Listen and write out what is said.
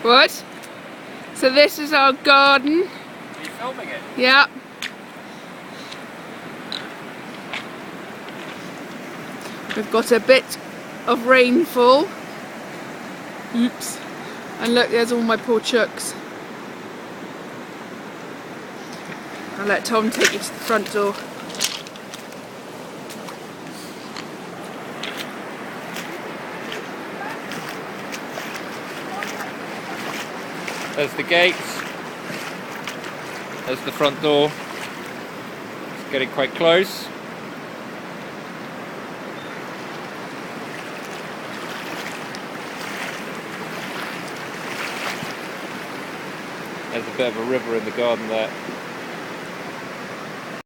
What? So this is our garden. Are you filming it? Yeah. We've got a bit of rainfall. Oops. And look, there's all my poor chooks. I'll let Tom take you to the front door. There's the gates. There's the front door. It's getting quite close. There's a bit of a river in the garden there.